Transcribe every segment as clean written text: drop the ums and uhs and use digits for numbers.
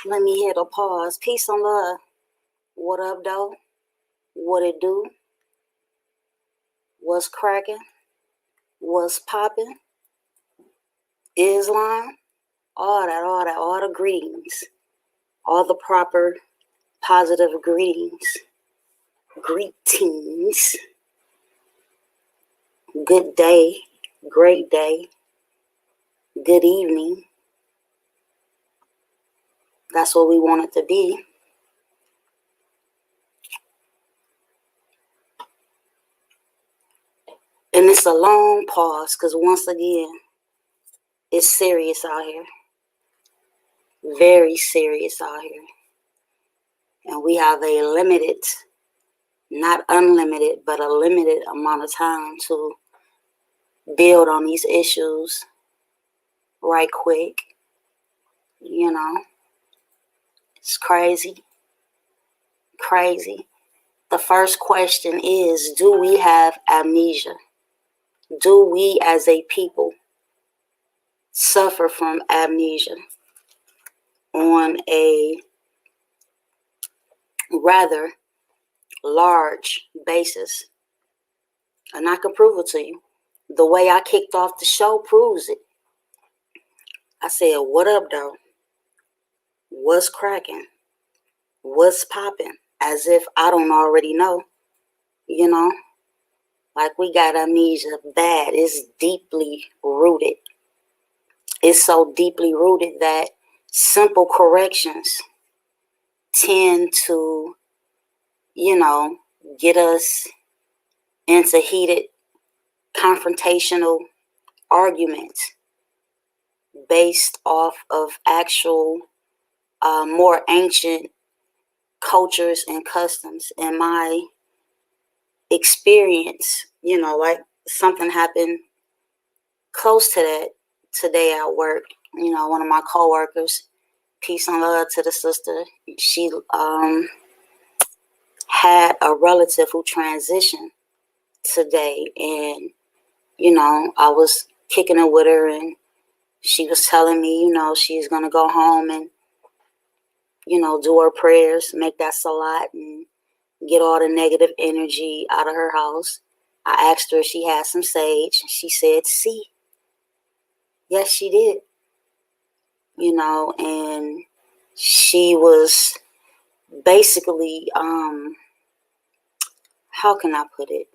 Let me hit a pause. Peace and love. What up, though? What it do? What's cracking? What's popping? Islam? All the greetings. All the proper positive greetings. Greetings. Good day. Great day. Good evening. That's what we want it to be. And it's a long pause because once again, it's serious out here. Very serious out here. And we have a limited, not unlimited, but a limited amount of time to build on these issues right quick. You know, it's crazy. Crazy. The first question is, do we have amnesia? Do we as a people suffer from amnesia on a rather large basis? And I can prove it to you. The way I kicked off the show proves it. I said, what up, though? What's cracking? What's popping? As if I don't already know, you know? Like we got amnesia bad. It's deeply rooted. It's so deeply rooted that simple corrections tend to, you know, get us into heated confrontational arguments based off of actual more ancient cultures and customs. In my experience, you know, like something happened close to that today at work. You know, one of my coworkers, peace and love to the sister, she had a relative who transitioned today, and you know, I was kicking it with her, and she was telling me, you know, she's gonna go home and, you know, do her prayers, make that salat, and get all the negative energy out of her house. I asked her if she had some sage. She said, see. Yes, she did. You know, and she was basically, how can I put it?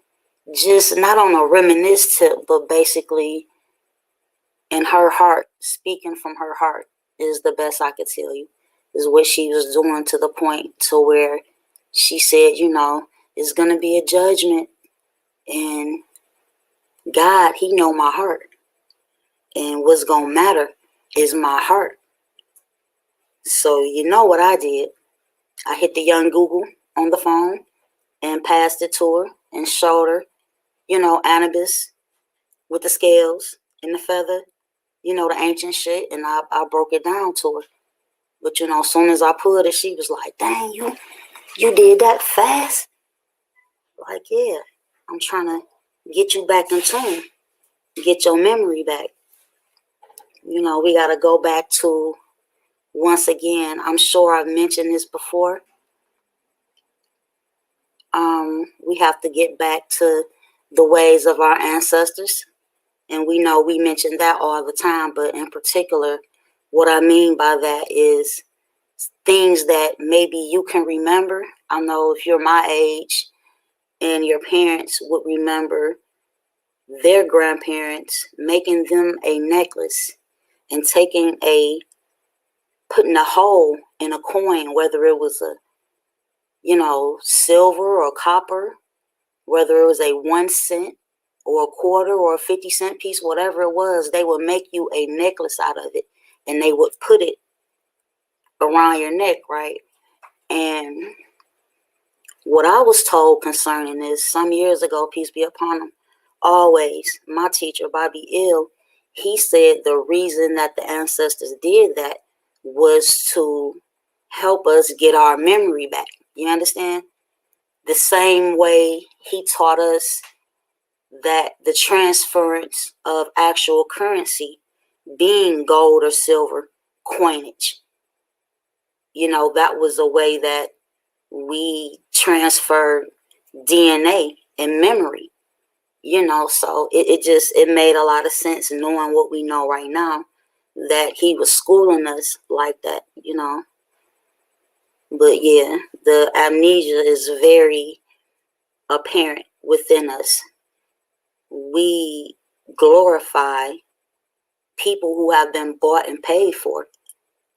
Just not on a reminisce tip, but basically in her heart, speaking from her heart is the best I could tell you, is what she was doing, to the point to where she said, you know, it's going to be a judgment, and God, he know my heart, and what's going to matter is my heart. So you know what I did? I hit the young Google on the phone and passed it to her and showed her, you know, Anubis with the scales and the feather, you know, the ancient shit, and I broke it down to her. But, you know, as soon as I pulled it, she was like, dang, you did that fast? Like, yeah, I'm trying to get you back in tune, get your memory back. You know, we got to go back to, once again, I'm sure I've mentioned this before. We have to get back to the ways of our ancestors. And we know we mention that all the time, but in particular, what I mean by that is things that maybe you can remember. I know if you're my age and your parents would remember their grandparents making them a necklace and putting a hole in a coin, whether it was silver or copper, whether it was a 1 cent or a quarter or a 50-cent piece, whatever it was, they would make you a necklace out of it, and they would put it around your neck, right? And what I was told concerning this some years ago, peace be upon him, always, my teacher, Bobby Ill, he said the reason that the ancestors did that was to help us get our memory back. You understand? The same way he taught us that the transference of actual currency being gold or silver coinage, that was a way that we transferred DNA and memory, so it made a lot of sense knowing what we know right now, that he was schooling us like that, But yeah, the amnesia is very apparent within us. We glorify people who have been bought and paid for.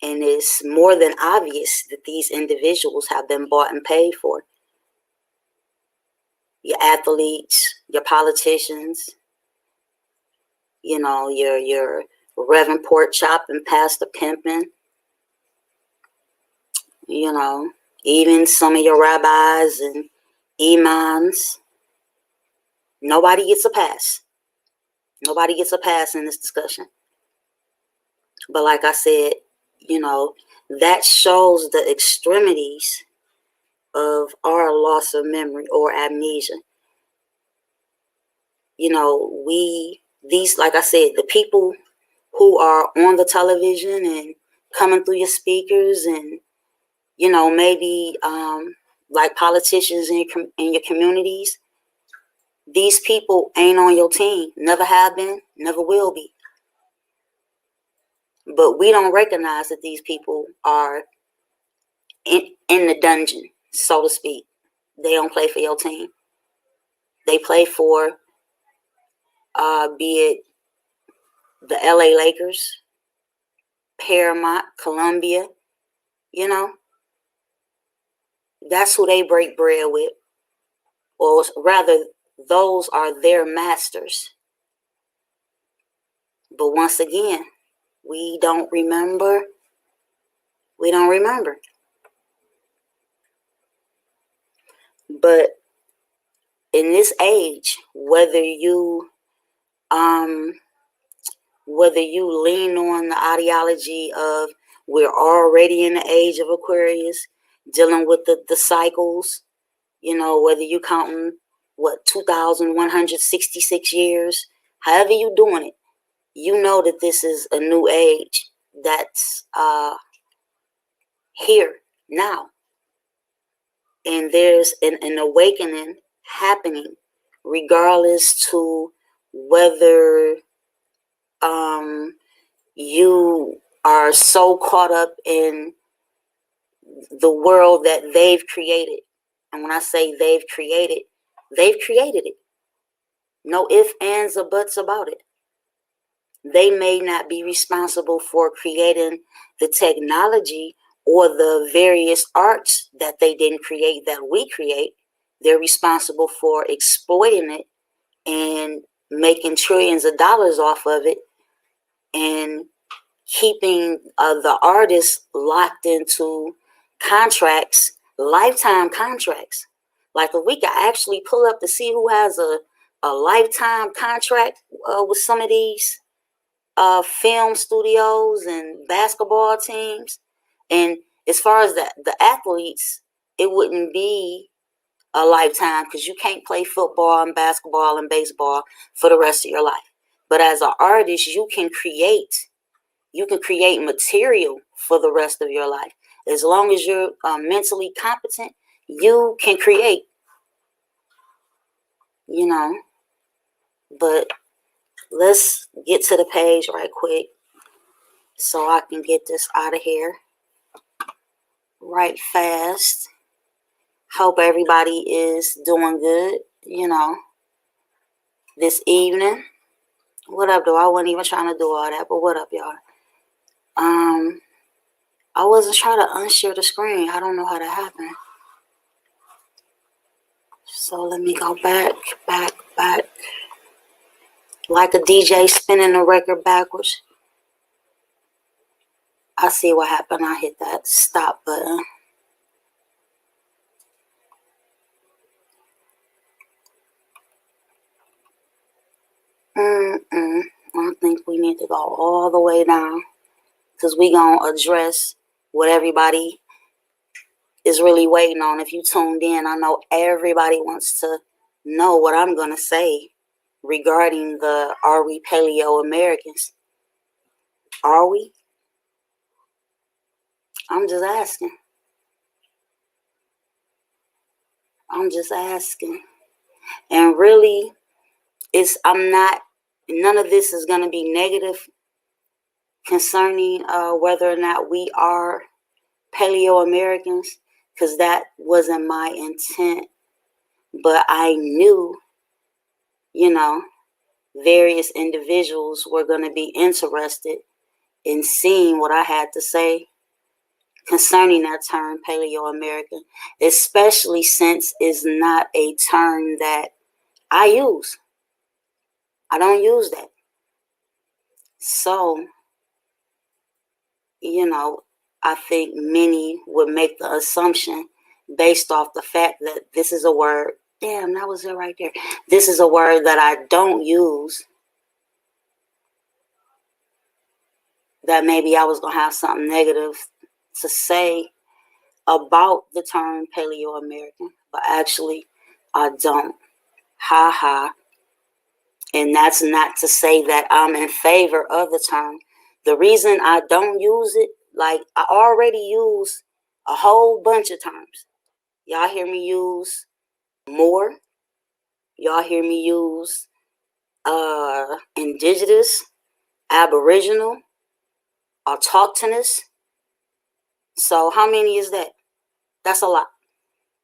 And it's more than obvious that these individuals have been bought and paid for. Your athletes, your politicians, your Reverend Pork Chop and Pastor Pimpin', even some of your rabbis and imams. Nobody gets a pass. Nobody gets a pass in this discussion. But like I said, that shows the extremities of our loss of memory or amnesia. Like I said, the people who are on the television and coming through your speakers and, maybe like politicians in your communities, these people ain't on your team, never have been, never will be. But we don't recognize that these people are in the dungeon, so to speak. They don't play for your team. They play for, be it the LA Lakers, Paramount, Columbia, that's who they break bread with. Or rather, those are their masters. But once again, we don't remember. We don't remember. But in this age, whether you lean on the ideology of we're already in the age of Aquarius, dealing with the cycles, whether you counting 2,166 years, however you doing it, that this is a new age that's here now. And there's an awakening happening, regardless to whether you are so caught up in the world that they've created. And when I say they've created it. No ifs, ands, or buts about it. They may not be responsible for creating the technology or the various arts that they didn't create that we create. They're responsible for exploiting it and making trillions of dollars off of it and keeping the artists locked into contracts, lifetime contracts. Like if we could actually pull up to see who has a lifetime contract with some of these film studios and basketball teams. And as far as the athletes, it wouldn't be a lifetime because you can't play football and basketball and baseball for the rest of your life. But as an artist, you can create material for the rest of your life. As long as you're mentally competent, you can create, But let's get to the page right quick so I can get this out of here right fast. Hope everybody is doing good, this evening. What up, though? I wasn't even trying to do all that, but what up, y'all? I wasn't trying to unshare the screen. I don't know how that happened. So let me go back. Like a DJ spinning the record backwards. I see what happened. I hit that stop button. I think we need to go all the way down because we going to address what everybody is really waiting on. If you tuned in, I know everybody wants to know what I'm going to say regarding the are we Paleo Americans? Are we? I'm just asking. And really, none of this is going to be negative concerning whether or not we are Paleo Americans, because that wasn't my intent. But I knew, various individuals were going to be interested in seeing what I had to say concerning that term Paleo American, especially since it's not a term that I use. I don't use that. So, I think many would make the assumption based off the fact that this is a word. Damn, that was it right there. This is a word that I don't use. That maybe I was going to have something negative to say about the term Paleo American, but actually I don't. Ha ha. And that's not to say that I'm in favor of the term. The reason I don't use it, like I already use a whole bunch of terms. Y'all hear me use more. Y'all hear me use indigenous, aboriginal, autochthonous. So how many is that? That's a lot.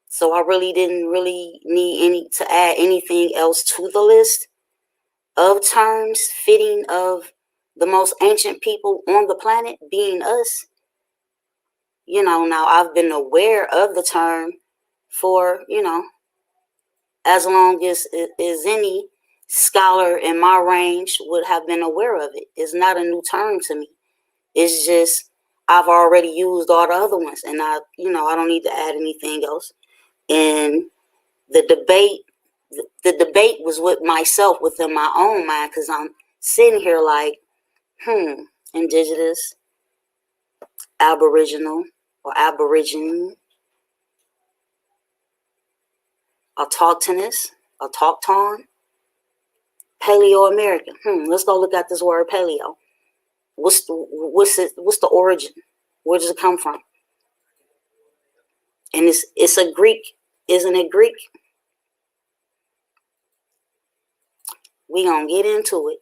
So I really didn't need to add anything else to the list of terms fitting of the most ancient people on the planet being us. Now I've been aware of the term for, as long as any scholar in my range would have been aware of it. It's not a new term to me. It's just I've already used all the other ones, and I don't need to add anything else. And the debate was with myself within my own mind, because I'm sitting here like, indigenous, aboriginal or aborigine, autochthonous, autochthon, Paleo American. Let's go look at this word paleo. What's the origin? Where does it come from? And it's a Greek, isn't it Greek? We gonna get into it.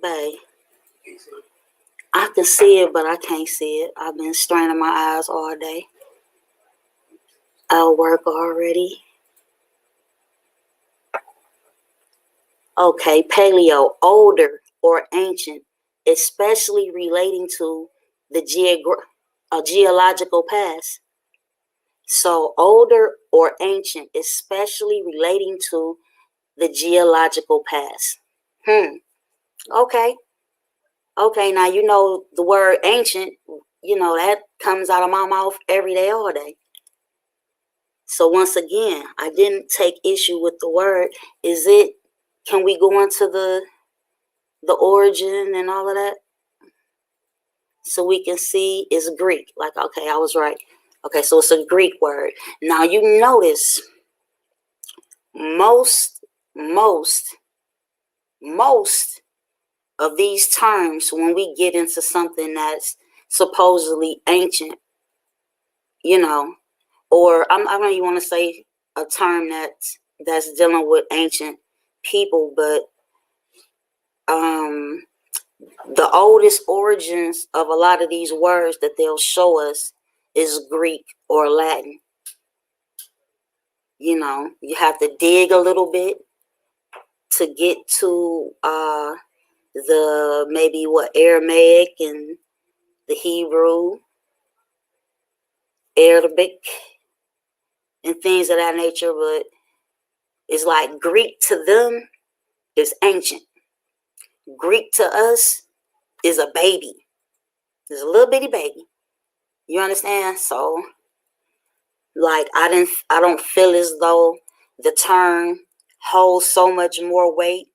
Babe, I can see it, but I can't see it. I've been straining my eyes all day. I'll work already. Okay, paleo, older or ancient, especially relating to the geological past. So older or ancient, especially relating to the geological past. Okay, now the word ancient, that comes out of my mouth every day, all day. So once again, I didn't take issue with the word. Can we go into the origin and all of that? So we can see it's Greek. Like, okay, I was right. Okay, so it's a Greek word. Now you notice most of these terms, when we get into something that's supposedly ancient, or I don't even want to say a term that's that's dealing with ancient people, but the oldest origins of a lot of these words that they'll show us is Greek or Latin. You know, you have to dig a little bit to get to the maybe what Aramaic and the Hebrew, Arabic, and things of that nature. But it's like Greek to them is ancient. Greek to us is a baby. It's a little bitty baby. You understand? So, like, I don't feel as though the term holds so much more weight,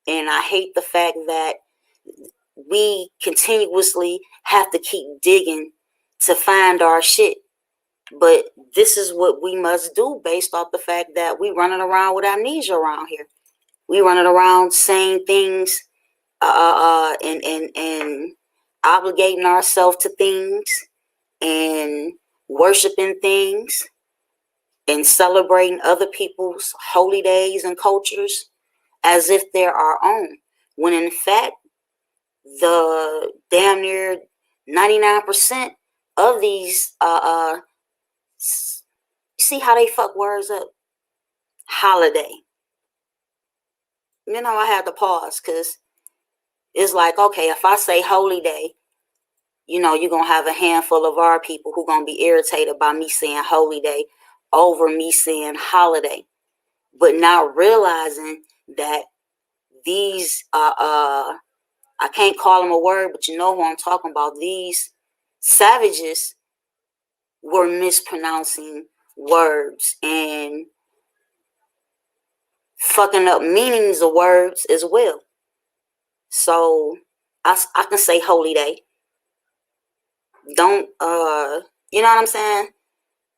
and I hate the fact that we continuously have to keep digging to find our shit. But this is what we must do based off the fact that we running around with amnesia around here. We running around saying things and obligating ourselves to things and worshiping things and celebrating other people's holy days and cultures as if they're our own, when in fact the damn near 99% of these see how they fuck words up. Holiday. You know, I had to pause because it's like, okay, if I say holy day, you know, you're going to have a handful of our people who going to be irritated by me saying holy day over me saying holiday, but not realizing that these, I can't call them a word, but you know who I'm talking about. These savages were mispronouncing words and fucking up meanings of words as well. So I can say holy day. Don't, you know what I'm saying?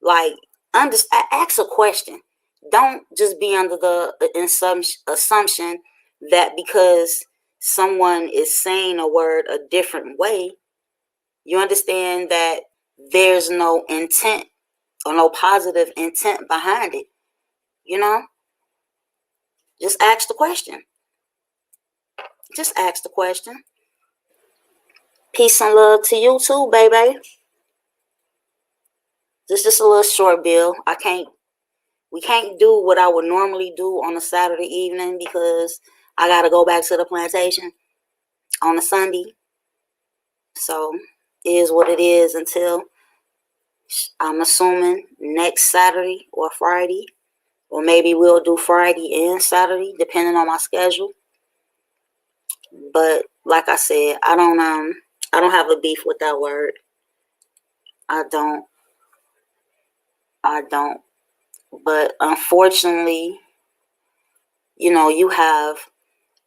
Like, ask a question. Don't just be under the assumption that because someone is saying a word a different way, you understand that there's no intent or no positive intent behind it. You know? Just ask the question. Just ask the question. Peace and love to you too, baby. This is just a little short bill. We can't do what I would normally do on a Saturday evening because I got to go back to the plantation on a Sunday. So it is what it is until I'm assuming next Saturday or Friday, or maybe we'll do Friday and Saturday depending on my schedule. But like I said, I don't have a beef with that word. I don't. But unfortunately, you know, you have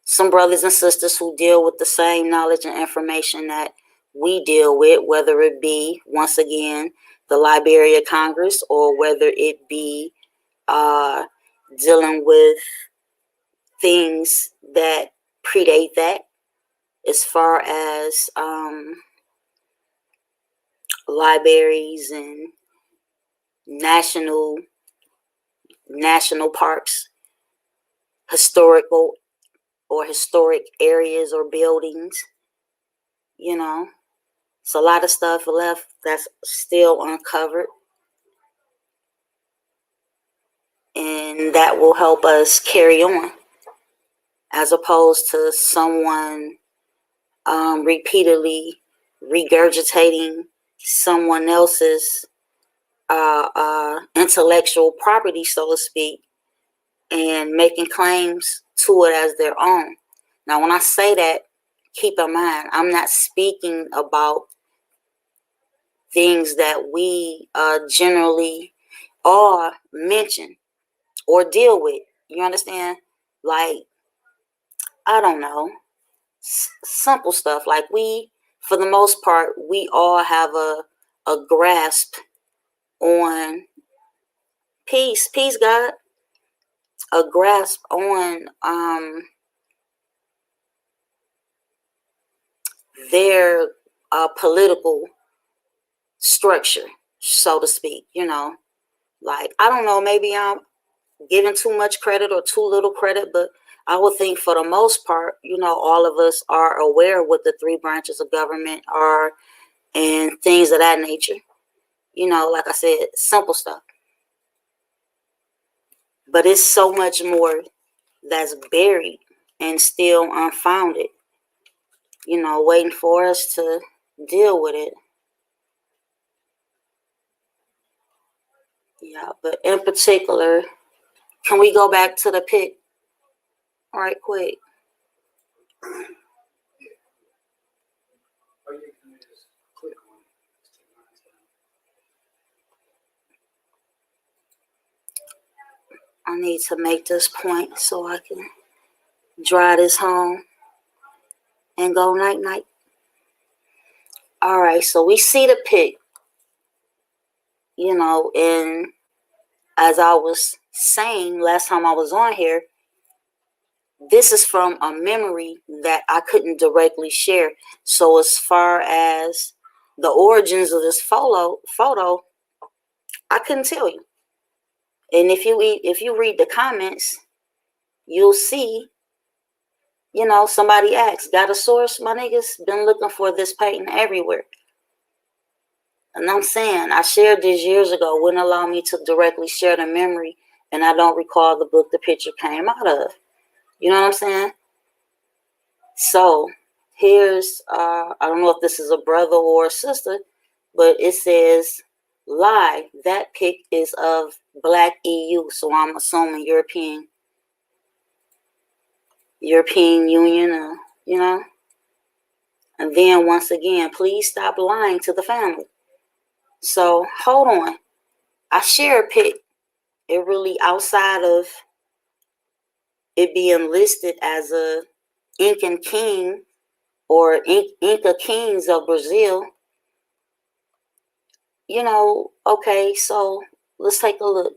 some brothers and sisters who deal with the same knowledge and information that we deal with, whether it be, once again, the Library of Congress, or whether it be dealing with things that predate that, as far as libraries and national parks, historic areas or buildings. You know, it's a lot of stuff left that's still uncovered, and that will help us carry on, as opposed to someone repeatedly regurgitating someone else's intellectual property, so to speak, and making claims to it as their own. Now, when I say that, keep in mind, I'm not speaking about things that we generally or mention or deal with. You understand? Like, I don't know, simple stuff. Like, we, for the most part, we all have a grasp on peace, God, a grasp on their political structure, so to speak. You know, like, I don't know, maybe giving too much credit or too little credit, but I would think for the most part, all of us are aware what the three branches of government are and things of that nature. Like I said, simple stuff. But it's so much more that's buried and still unfounded, waiting for us to deal with it. Yeah, but in particular, can we go back to the pic right quick? I need to make this point so I can drive this home and go night-night. All right, so we see the pic, and as I was saying last time I was on here, this is from a memory that I couldn't directly share. So as far as the origins of this photo, I couldn't tell you. And if you read the comments, you'll see, somebody asks, got a source? My niggas been looking for this painting everywhere. And I'm saying, I shared this years ago, wouldn't allow me to directly share the memory, and I don't recall the book the picture came out of. You know what I'm saying? So here's, I don't know if this is a brother or a sister, but it says, lie, that pic is of Black EU. So I'm assuming European Union, And then once again, please stop lying to the family. So hold on. I share a pic. It really, outside of it being listed as a Incan king or Inca kings of Brazil, okay, so let's take a look.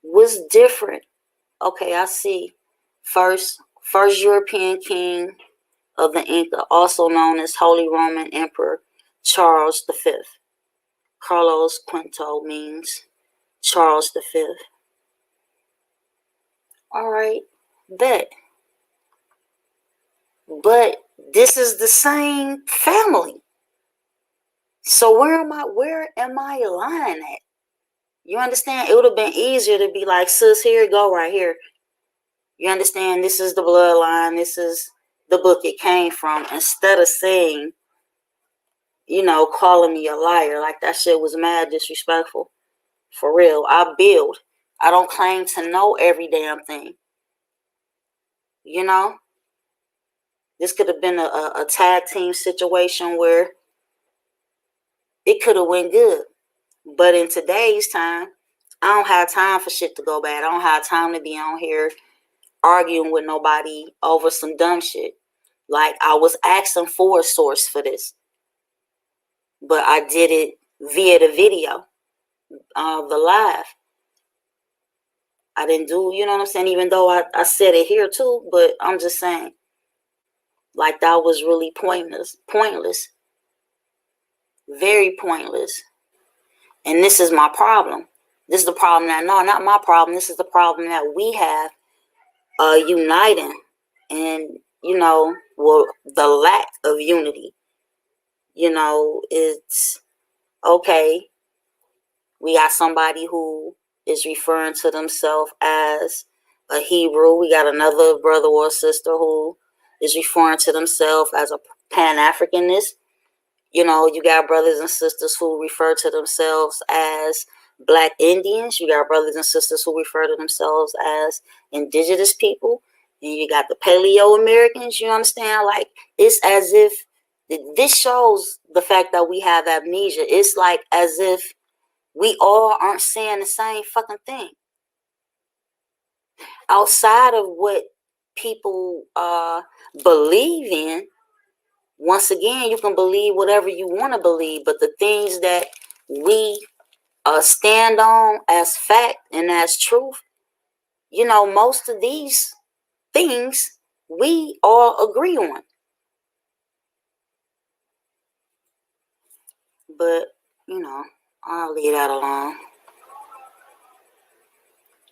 What's different? Okay, I see. First European king of the Inca, also known as Holy Roman Emperor Charles V. Carlos Quinto means Charles V. All right, bet. But this is the same family. So where am I lying at? You understand? It would have been easier to be like, sis, here you go right here. You understand? This is the bloodline. This is the book it came from. Instead of saying, calling me a liar. Like, that shit was mad disrespectful. For real. I build. I don't claim to know every damn thing. This could have been a tag team situation where it could have went good. But in today's time, I don't have time for shit to go bad. I don't have time to be on here arguing with nobody over some dumb shit. Like, I was asking for a source for this, but I did it via the video of the live. I didn't do, you know what I'm saying? Even though I said it here too, but I'm just saying, like, that was really pointless, very pointless. And this is my problem. This is the problem that, no, not my problem. This is the problem that we have uniting and, the lack of unity. It's okay. We got somebody who is referring to themselves as a Hebrew. We got another brother or sister who is referring to themselves as a Pan-Africanist. You got brothers and sisters who refer to themselves as Black Indians. You got brothers and sisters who refer to themselves as indigenous people. And you got the Paleo Americans, you understand? Like, it's as if this shows the fact that we have amnesia. It's like as if we all aren't saying the same fucking thing. Outside of what people believe in, once again, you can believe whatever you want to believe, but the things that we stand on as fact and as truth, most of these things we all agree on. But, I'll leave that alone.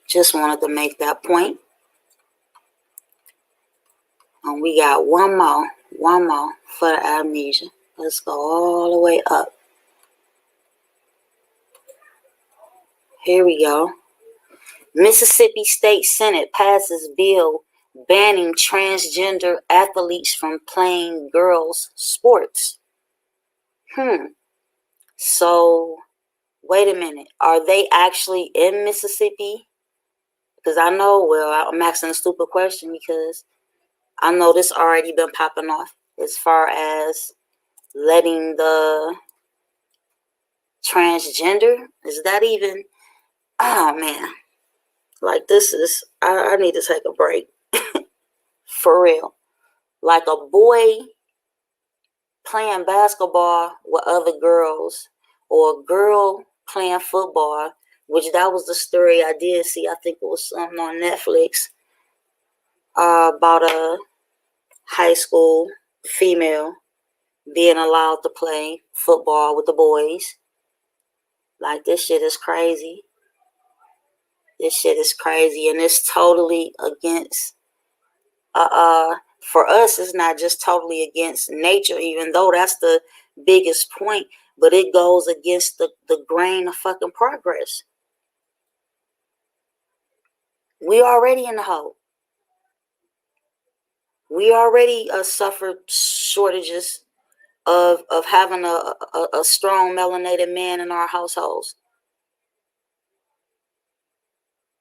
Just wanted to make that point. And we got one more for the amnesia. Let's go all the way up. Here we go. Mississippi State Senate passes bill banning transgender athletes from playing girls' sports. So, wait a minute. Are they actually in Mississippi? Because I know, well, I'm asking a stupid question because I know this already been popping off as far as letting the transgender. Is that even? Oh, man. Like, this is, I need to take a break. For real. Like a boy playing basketball with other girls, or a girl playing football, which that was the story I did see. I think it was something on Netflix about a high school female being allowed to play football with the boys. Like, this shit is crazy. This shit is crazy, and it's totally against for us, it's not just totally against nature, even though that's the biggest point, but it goes against the grain of fucking progress. We already in the hole. We already suffered shortages of having a strong melanated man in our households.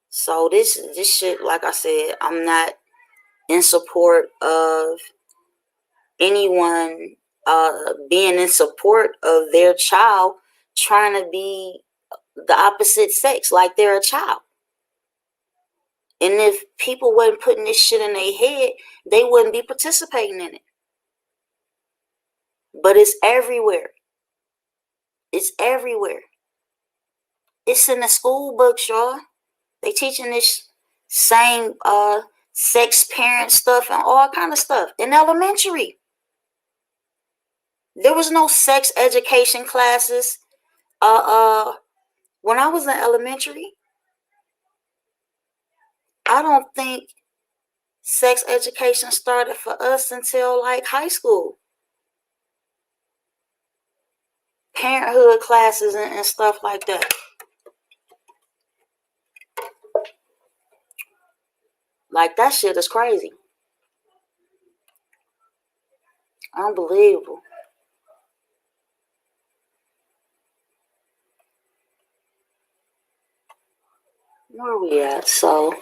So this shit, like I said, I'm not in support of anyone being in support of their child trying to be the opposite sex, like they're a child. And if people wasn't putting this shit in their head, they wouldn't be participating in it. But it's everywhere. It's everywhere. It's in the school books, y'all. They teaching this same sex parent stuff and all kind of stuff in elementary. There was no sex education classes when I was in elementary. I don't think sex education started for us until like high school. Parenthood classes and stuff like that. Like, that shit is crazy. Unbelievable. Where are we at? So,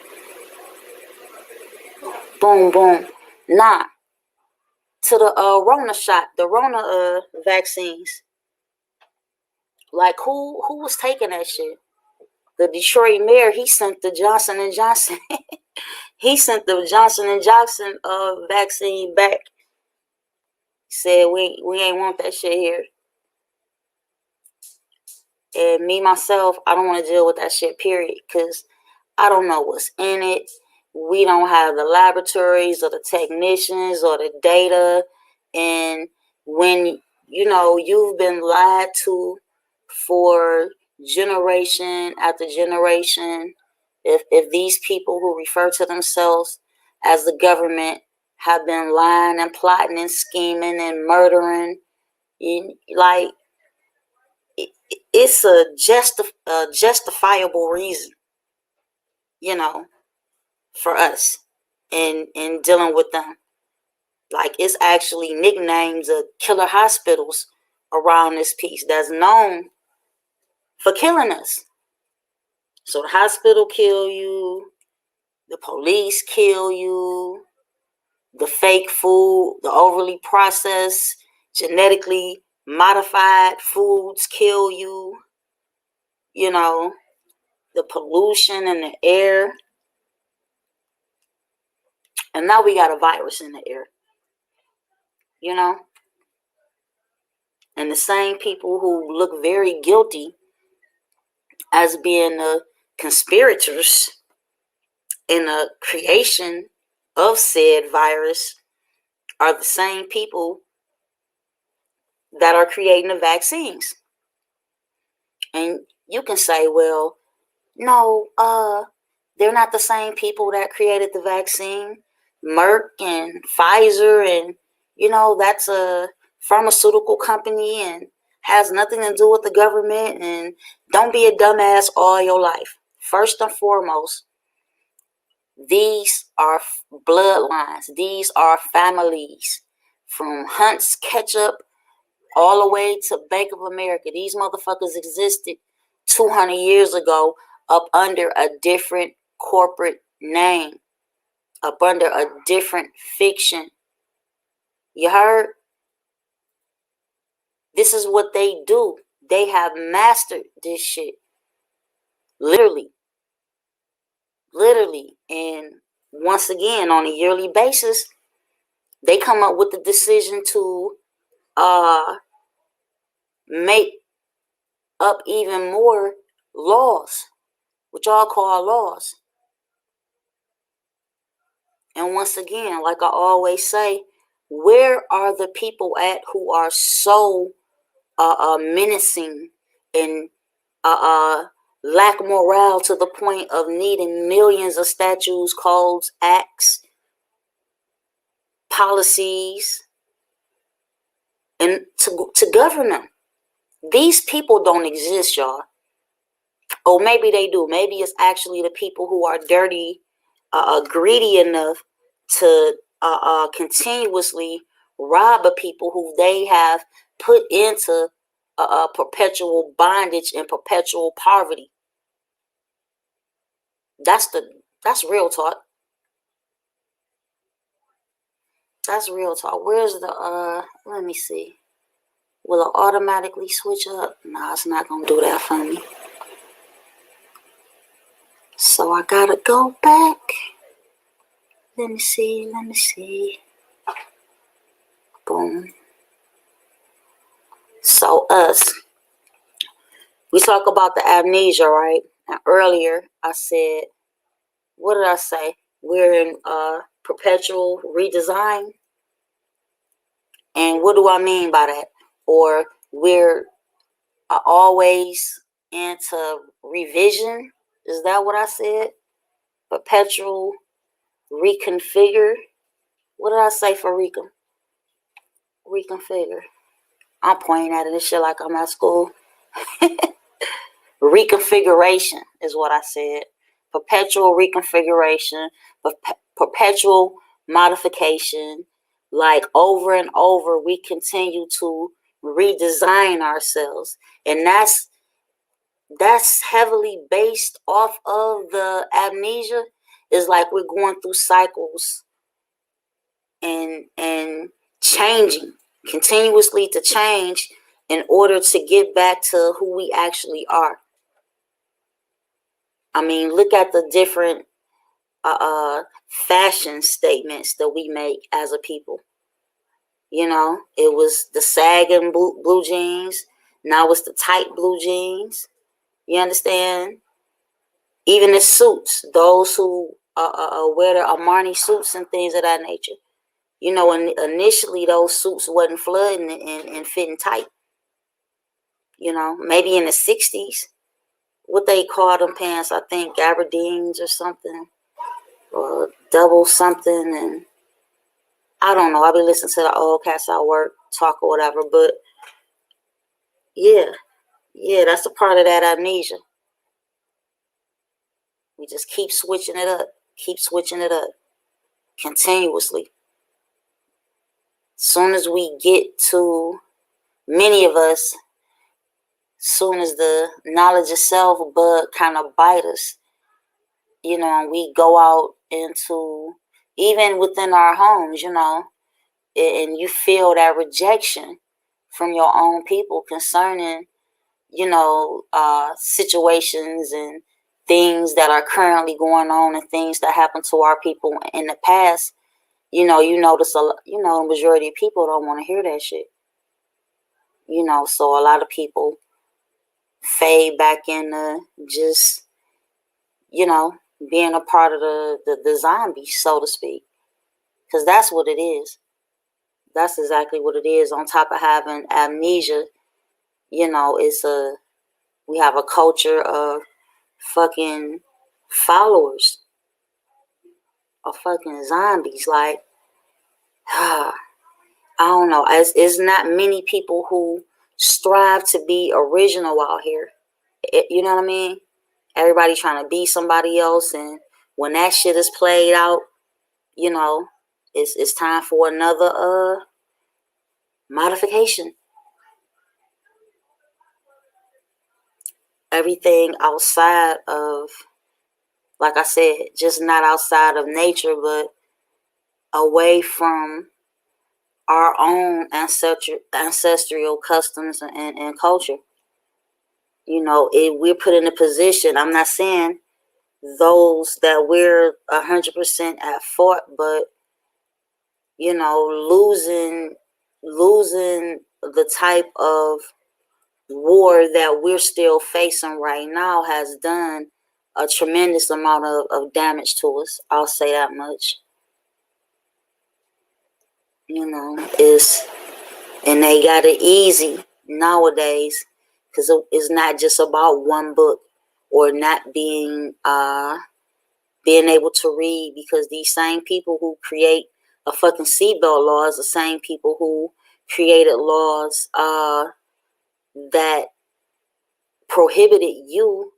boom, boom. Nah. To the Rona shot, the Rona vaccines. Like, who was taking that shit? The Detroit mayor, he sent the Johnson & Johnson. He sent the Johnson & Johnson vaccine back. Said, we ain't want that shit here. And me, myself, I don't want to deal with that shit, period. Because I don't know what's in it. We don't have the laboratories or the technicians or the data. And when, you've been lied to for generation after generation, if these people who refer to themselves as the government have been lying and plotting and scheming and murdering, like, it's a justifiable reason, for us in dealing with them. Like, it's actually nicknames of killer hospitals around this piece that's known for killing us. So the hospital kill you, the police kill you, the fake food, the overly processed, genetically modified foods kill you, the pollution in the air. And now we got a virus in the air, And the same people who look very guilty as being the conspirators in the creation of said virus are the same people that are creating the vaccines. And you can say, well, no, They're not the same people that created the vaccine. Merck and Pfizer, and that's a pharmaceutical company and has nothing to do with the government. And don't be a dumbass all your life. First and foremost, these are bloodlines. These are families. From Hunt's Ketchup all the way to Bank of America. These motherfuckers existed 200 years ago up under a different corporate name, up under a different fiction. You heard? This is what they do. They have mastered this shit. Literally. And once again, on a yearly basis, they come up with the decision to make up even more laws, which y'all call laws. And once again, like I always say, where are the people at who are so menacing and lack morale to the point of needing millions of statutes, codes, acts, policies, and to govern them? These people don't exist, y'all. Or maybe they do. Maybe it's actually the people who are dirty, greedy enough to continuously rob the people who they have put into perpetual bondage and perpetual poverty. That's real talk. That's real talk. Where's the let me see. Will it automatically switch up? Nah, it's not gonna do that for me. So I gotta go back. Let me see. Boom. So we talk about the amnesia, right? And earlier I said, what did I say? We're in perpetual redesign. And what do I mean by that? Or we're always into revision. Is that what I said? Perpetual reconfigure. What did I say for reconfigure? I'm pointing at this shit like I'm at school. Reconfiguration is what I said. Perpetual reconfiguration, perpetual modification. Like over and over, we continue to redesign ourselves. And that's heavily based off of the amnesia. Is like we're going through cycles and changing continuously to change in order to get back to who we actually are. I mean, look at the different fashion statements that we make as a people. It was the sagging blue jeans. Now it's the tight blue jeans. You understand? Even the suits, those who wear the Armani suits and things of that nature. Initially those suits wasn't flooding and fitting tight. Maybe in the 60s, what they call them pants, I think gabardines or something, or double something, and I don't know. I'll be listening to the old cats at work talk or whatever, but yeah, that's a part of that amnesia. We just keep switching it up, continuously. Soon as we get to, many of us, soon as the knowledge of self bug kind of bite us, and we go out into, even within our homes, and you feel that rejection from your own people concerning, situations and things that are currently going on and things that happened to our people in the past. You notice the majority of people don't want to hear that shit. So a lot of people fade back into just, being a part of the zombie, so to speak. Because that's what it is. That's exactly what it is. On top of having amnesia, we have a culture of fucking followers are fucking zombies. Like, I don't know. It's not many people who strive to be original out here. You know what I mean? Everybody trying to be somebody else, and when that shit is played out, you know, it's time for another modification. Everything outside of, like I said, just not outside of nature, but away from our own ancestral customs and culture. You know, we're put in a position. I'm not saying those that we're 100% at fault, but you know, losing the type of war that we're still facing right now has done a tremendous amount of damage to us. I'll say that much. You know, and they got it easy nowadays because it's not just about one book or not being able to read, because these same people who create a fucking seatbelt law is the same people who created laws that prohibited you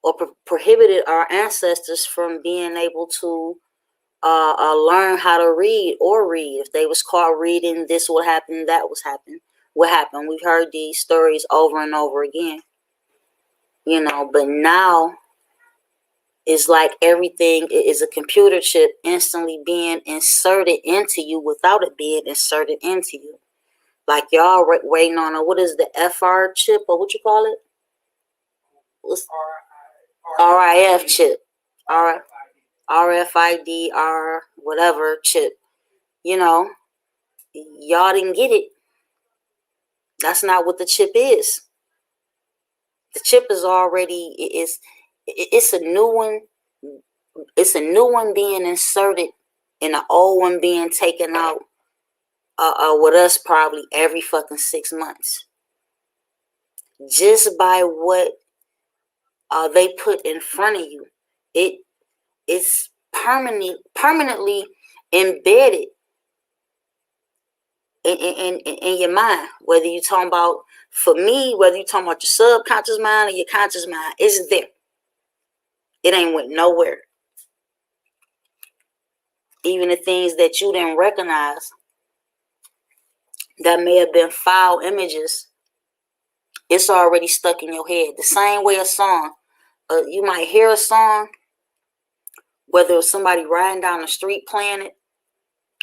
or prohibited our ancestors from being able to learn how to read or read. If they was caught reading, this would happen, that was happen. What happened? We've heard these stories over and over again. You know, but now it's like everything is a computer chip instantly being inserted into you without it being inserted into you. Like y'all waiting on what is the FR chip, or what you call it? What's RIF chip. RFID, whatever chip. You know, y'all didn't get it. That's not what the chip is. The chip is already, it's a new one. It's a new one being inserted and an old one being taken out with us probably every fucking 6 months. Just by what they put in front of you. It's permanently embedded in your mind. Whether you're talking about, for me, whether you're talking about your subconscious mind or your conscious mind, it's there. It ain't went nowhere. Even the things that you didn't recognize that may have been foul images, it's already stuck in your head. The same way a song, you might hear a song, whether it's somebody riding down the street playing it,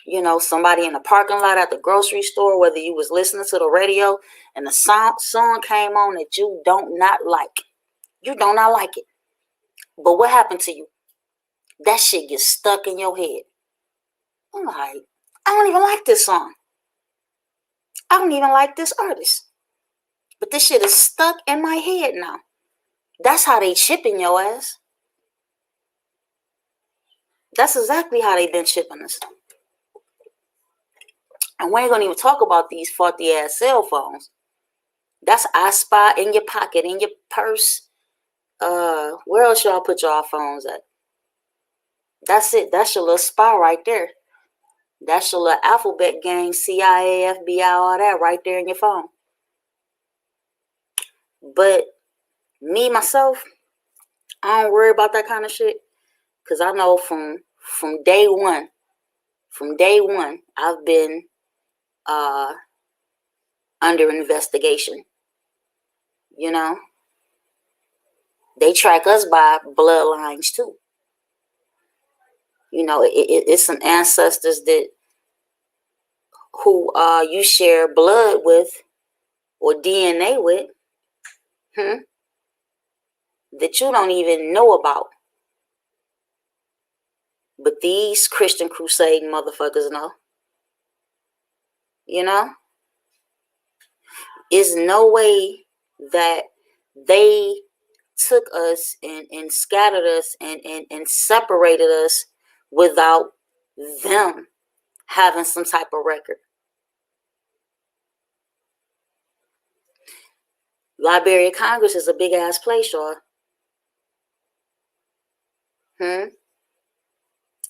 you know, somebody in the parking lot at the grocery store, whether you was listening to the radio and the song came on that you don't not like. You do not like it. But what happened to you? That shit gets stuck in your head. I'm like, I don't even like this song. I don't even like this artist. But this shit is stuck in my head now. That's how they chipping your ass. That's exactly how they been chipping us. And we ain't gonna even talk about these faulty ass cell phones. That's I spy in your pocket, in your purse. Where else y'all put y'all phones at? That's it. That's your little spy right there. That's your little alphabet gang, CIA, FBI, all that right there in your phone. But me, myself, I don't worry about that kind of shit. Because I know from day one, I've been under investigation. You know? They track us by bloodlines too. You know, it's some ancestors who you share blood with or DNA with, that you don't even know about. But these Christian crusade motherfuckers know. You know? There's no way that they took us and scattered us and separated us without them having some type of record. Library of Congress is a big ass place, y'all. It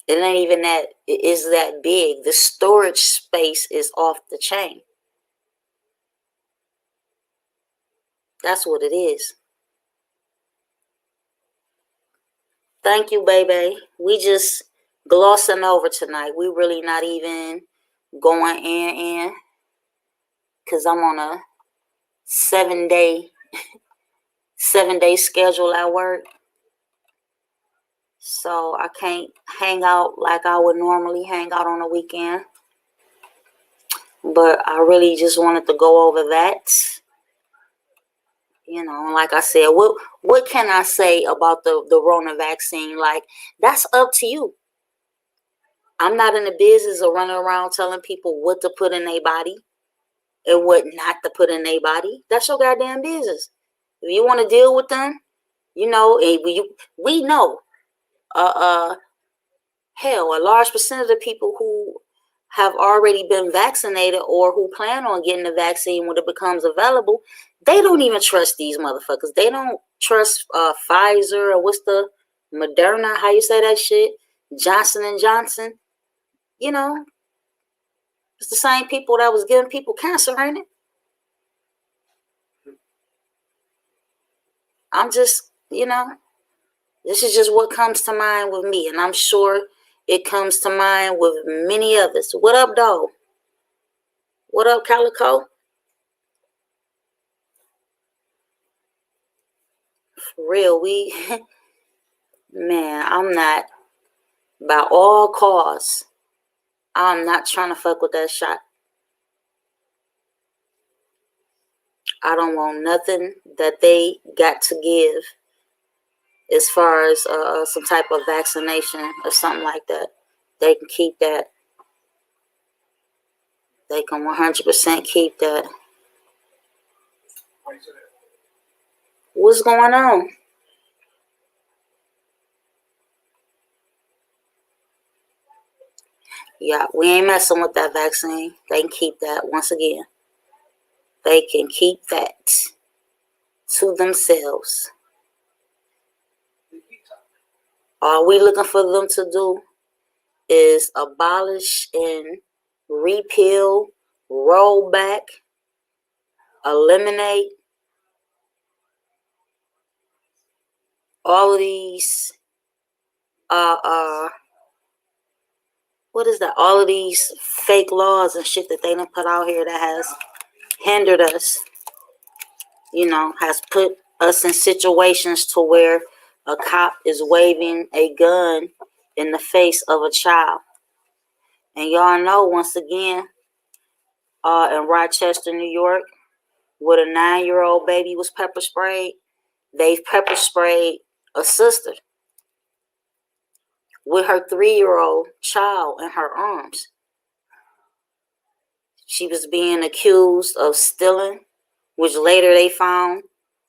ain't even that, it is that big. The storage space is off the chain. That's what it is. Thank you, baby. We just glossing over tonight. We really not even going in. Because I'm on a 7-day schedule at work. So I can't hang out like I would normally hang out on the weekend. But I really just wanted to go over that. You know, like I said, what can I say about the Rona vaccine? Like, that's up to you. I'm not in the business of running around telling people what to put in their body and what not to put in their body. That's your goddamn business. If you want to deal with them, you know, we know, hell, a large percentage of people who have already been vaccinated or who plan on getting the vaccine when it becomes available, they don't even trust these motherfuckers. They don't trust Pfizer or what's the Moderna, how you say that shit? Johnson & Johnson. You know, it's the same people that was giving people cancer, ain't it? I'm just, you know, this is just what comes to mind with me. And I'm sure it comes to mind with many others. What up, dog? What up, Calico? For real, man, I'm not, by all costs, I'm not trying to fuck with that shot. I don't want nothing that they got to give as far as some type of vaccination or something like that. They can keep that. They can 100% keep that. What's going on? Yeah, we ain't messing with that vaccine. They can keep that. Once again, they can keep that to themselves. All we looking for them to do is abolish and repeal, roll back, eliminate all of these what is that? All of these fake laws and shit that they done put out here that has hindered us, you know, has put us in situations to where a cop is waving a gun in the face of a child. And y'all know, once again, in Rochester, New York, where a 9-year-old baby was pepper sprayed, they've pepper sprayed a sister with her 3-year-old child in her arms. She was being accused of stealing, which later they found,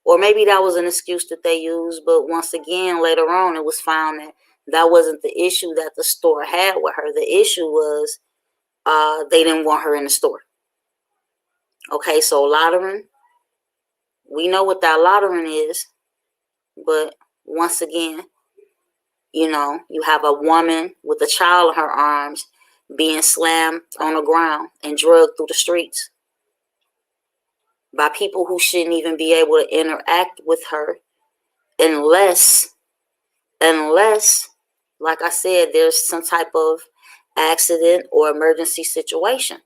or maybe that was an excuse that they used, but once again, later on, it was found that that wasn't the issue that the store had with her. The issue was they didn't want her in the store. Okay, so lottering, we know what that lottering is, but once again, you know, you have a woman with a child in her arms being slammed on the ground and drugged through the streets by people who shouldn't even be able to interact with her unless, like I said, there's some type of accident or emergency situation,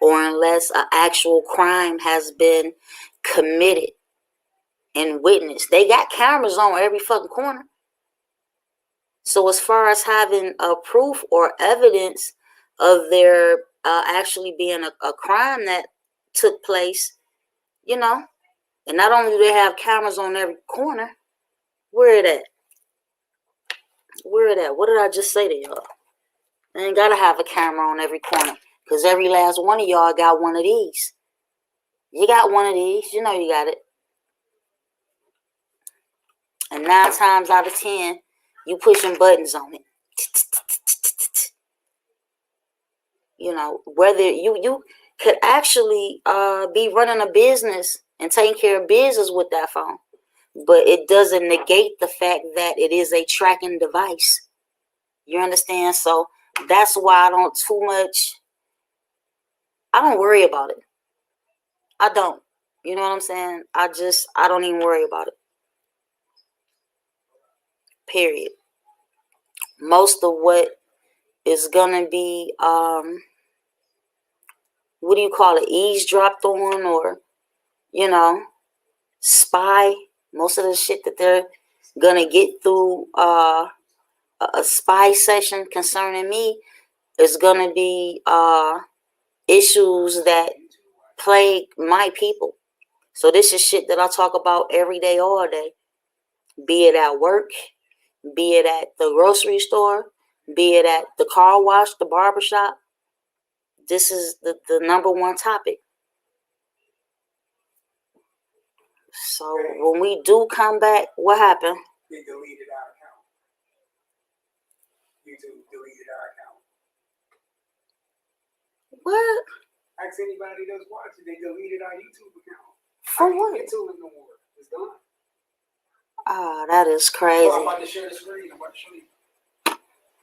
or unless an actual crime has been committed and witnessed. They got cameras on every fucking corner. So as far as having a proof or evidence of there actually being a crime that took place, you know, and not only do they have cameras on every corner, where it at? Where it at? What did I just say to y'all? They ain't gotta have a camera on every corner, because every last one of y'all got one of these. You got one of these, you know you got it. And 9 times out of 10, you pushing buttons on it. You know, whether you could actually be running a business and taking care of business with that phone. but it doesn't negate the fact that it is a tracking device. You understand? So that's why I don't worry about it. I don't. You know what I'm saying? I don't even worry about it. Period. Most of what is gonna be what do you call it, eavesdropped on, or spy. Most of the shit that they're gonna get through a spy session concerning me is gonna be issues that plague my people. So this is shit that I talk about every day, all day. Be it at work, be it at the grocery store, be it at the car wash, the barbershop. This is the number one topic. So when we do come back, what happened? They deleted our account. YouTube deleted our account. What? Ask anybody that's watching, they deleted our YouTube account. For what? I can't get to it no more. It's gone. Ah, that is crazy. So I'm about to share the screen. I'm about to show you.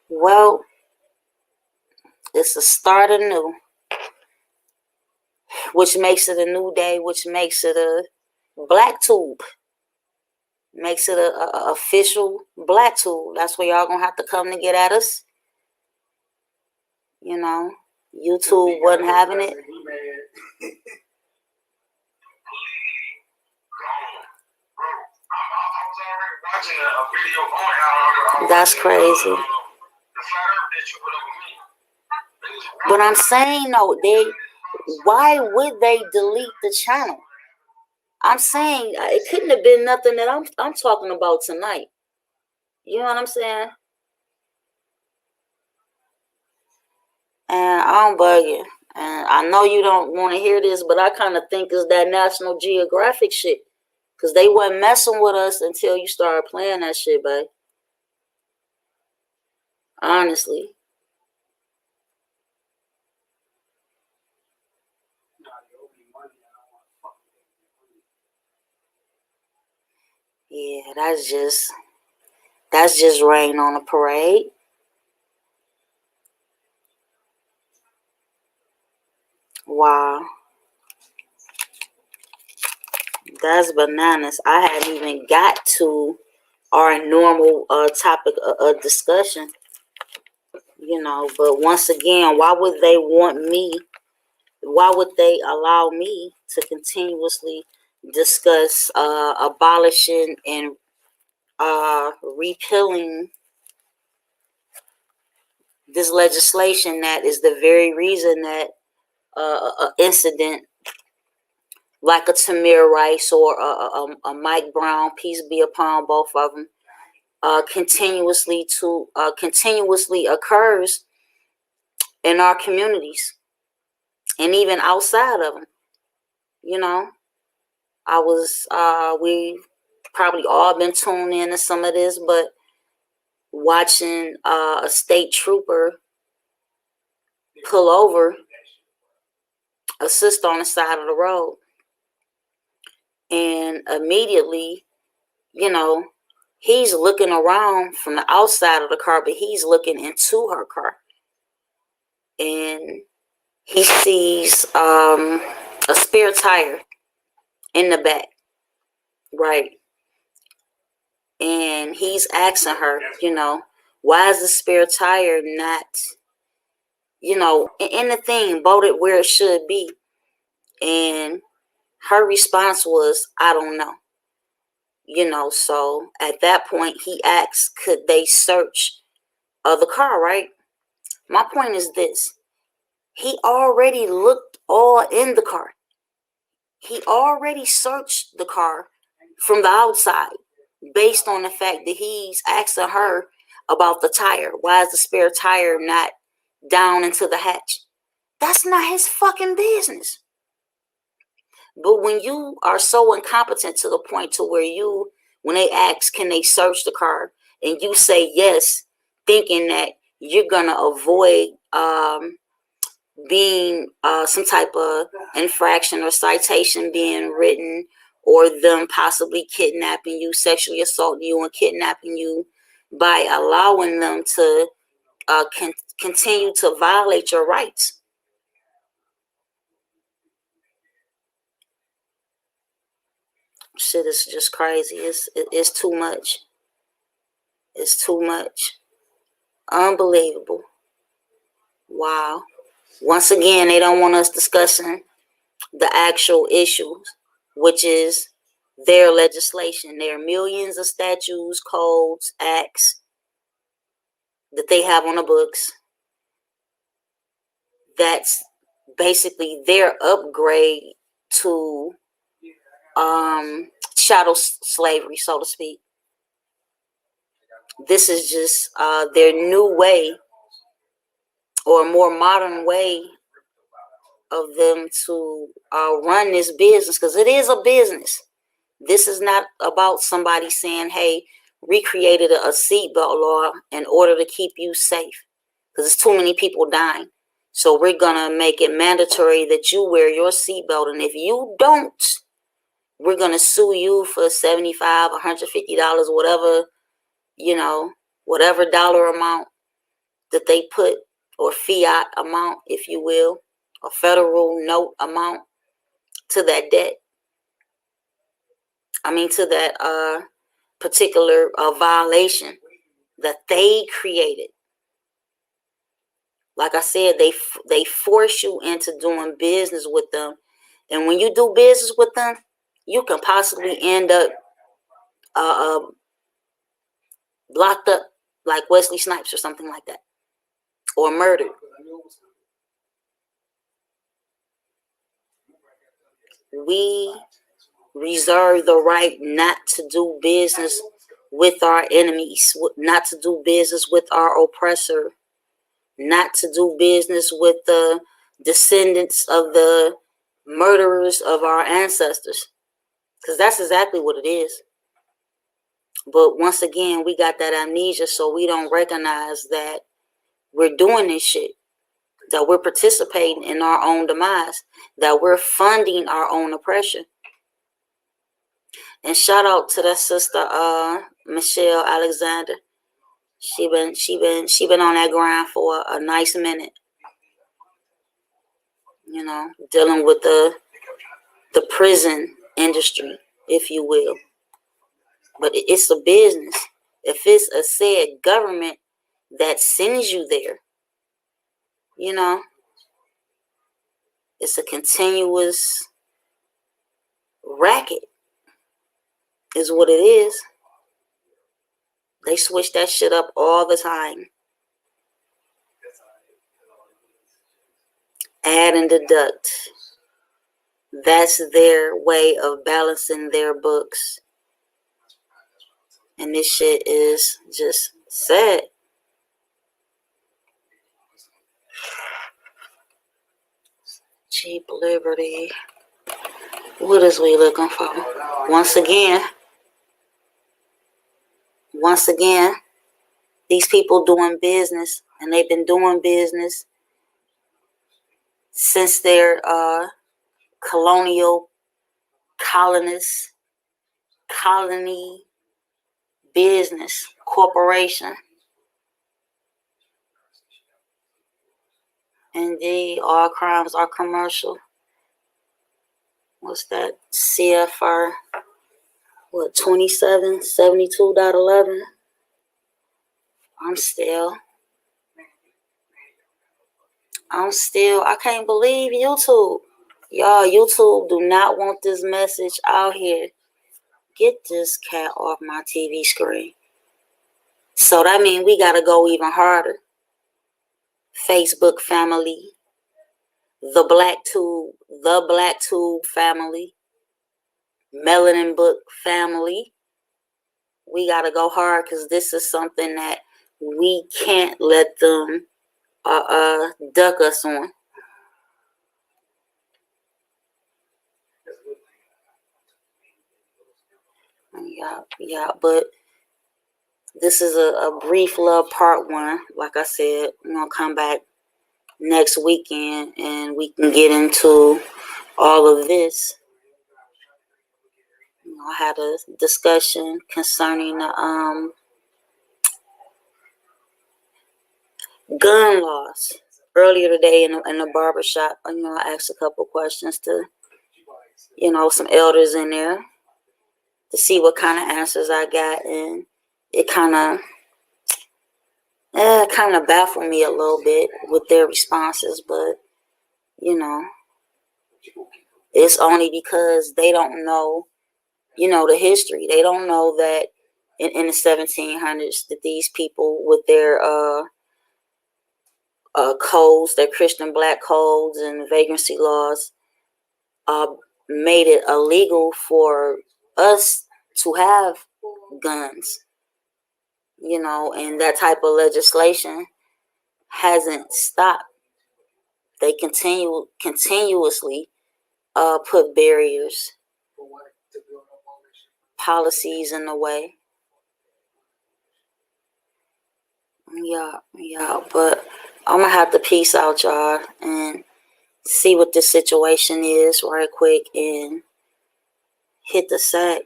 Well, it's a start anew, which makes it a new day, which makes it a black tube. Makes it a official black tube. That's where y'all gonna have to come to get at us. You know, YouTube wasn't having it. That's crazy. But I'm saying, no, why would they delete the channel? I'm saying it couldn't have been nothing that I'm talking about tonight. You know what I'm saying? And I'm bugging. And I know you don't want to hear this, but I kind of think it's that National Geographic shit. Because they wasn't messing with us until you started playing that shit, babe. Honestly. Yeah, that's just rain on a parade. Wow. That's bananas. I hadn't even got to our normal topic of discussion. But once again, why would they want me? Why would they allow me to continuously discuss abolishing and repealing this legislation that is the very reason that an incident like a Tamir Rice or a Mike Brown, peace be upon both of them, continuously occurs in our communities and even outside of them. We probably all been tuned in to some of this, but watching a state trooper pull over a sister on the side of the road, and immediately, he's looking around from the outside of the car, but he's looking into her car, and he sees a spare tire in the back, right? And he's asking her, why is the spare tire not, in the thing, bolted where it should be? And her response was, I don't know. So at that point, he asks, could they search the car, right? My point is this. He already looked all in the car. He already searched the car from the outside based on the fact that he's asking her about the tire. Why is the spare tire not down into the hatch? That's not his fucking business. But when you are so incompetent to the point to where when they ask, can they search the car, and you say yes, thinking that you're going to avoid being some type of infraction or citation being written, or them possibly kidnapping you, sexually assaulting you, and kidnapping you by allowing them to continue to violate your rights. Shit is just crazy. It's too much. It's too much. Unbelievable. Wow. Once again, they don't want us discussing the actual issues, which is their legislation. There are millions of statutes, codes, acts that they have on the books. That's basically their upgrade to chattel slavery, so to speak. This is just their new way, or a more modern way of them to run this business, because it is a business. This is not about somebody saying, hey, we created a seatbelt law in order to keep you safe, because there's too many people dying. So we're going to make it mandatory that you wear your seatbelt. And if you don't, we're going to sue you for $75, $150, whatever, whatever dollar amount that they put, or fiat amount, if you will, a federal note amount to that debt. To that particular violation that they created. Like I said, they force you into doing business with them. And when you do business with them, you can possibly end up locked up like Wesley Snipes or something like that, or murdered. We reserve the right not to do business with our enemies, not to do business with our oppressor, not to do business with the descendants of the murderers of our ancestors, because that's exactly what it is. But once again, we got that amnesia, so we don't recognize that we're doing this shit, that we're participating in our own demise, that we're funding our own oppression. And shout out to that sister Michelle Alexander. She been on that grind for a nice minute. Dealing with the prison industry, if you will. But it's a business. If it's a said government that sends you there, it's a continuous racket, is what it is. They switch that shit up all the time. Add and deduct. That's their way of balancing their books. And this shit is just sad. Cheap liberty. What is we looking for? Once again, these people doing business, and they've been doing business since their colonial colony business corporation. Indeed, all crimes are commercial. What's that? CFR 2772.11. I can't believe YouTube. Y'all, YouTube do not want this message out here. Get this cat off my TV screen. So that means we gotta go even harder. Facebook family, the Black Tube family, Melanin Book family. We gotta go hard, because this is something that we can't let them duck us on. Yeah, but this is a brief little part one. Like I said, we're gonna come back next weekend and we can get into all of this. I had a discussion concerning the gun laws earlier today in the barbershop. I asked a couple questions to, some elders in there to see what kind of answers I got, and it kind of baffled me a little bit with their responses, but it's only because they don't know, the history. They don't know that in the 1700s that these people with their codes, their Christian black codes and vagrancy laws, made it illegal for us to have guns, and that type of legislation hasn't stopped. They continuously put barriers, policies in the way. Yeah, but I'm gonna have to peace out, y'all, and see what this situation is right quick and hit the sack.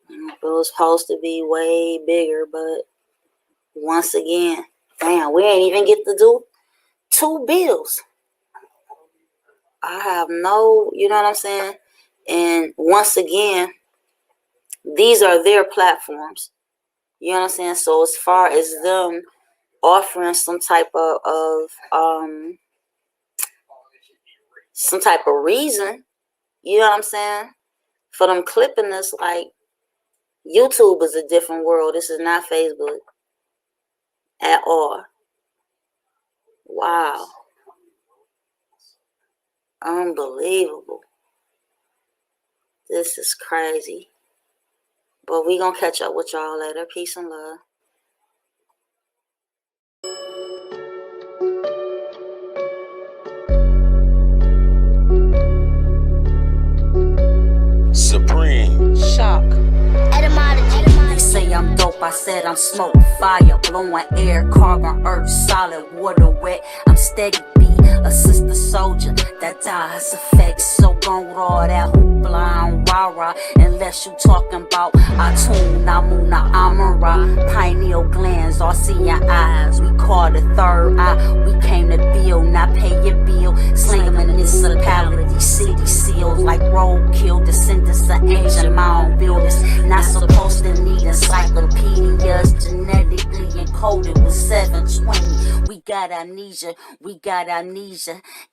It was supposed to be way bigger, but once again, damn, we ain't even get to do 2 bills. I have no, you know what I'm saying? And once again, these are their platforms. You know what I'm saying? So as far as them offering some type of reason, you know what I'm saying, for them clipping us, like, YouTube is a different world. This is not Facebook at all. Wow. Unbelievable. This is crazy. But we gonna catch up with y'all later. Peace and love. Supreme. Shock. They say I'm dope, I said I'm smoke, fire, blowing air, carbon, earth, solid, water, wet. I'm steady B, a sister soldier that dies effects. So gone with all that hoopla and rah-rah, unless you talking about Atun, Namuna, Amara, pineal glands, all seeing eyes. We call the third eye, we came to build, not pay your bill. Sling them in the municipality, city seals like roadkill, descendants of ancient mound builders. Not supposed to need encyclopedias, genetically encoded with 720. We got amnesia,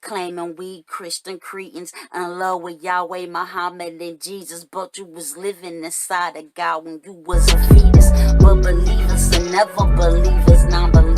claiming we Christian cretins in love with Yahweh, Muhammad, and Jesus, but you was living inside of God when you was a fetus. But believers and never believers, non-believers.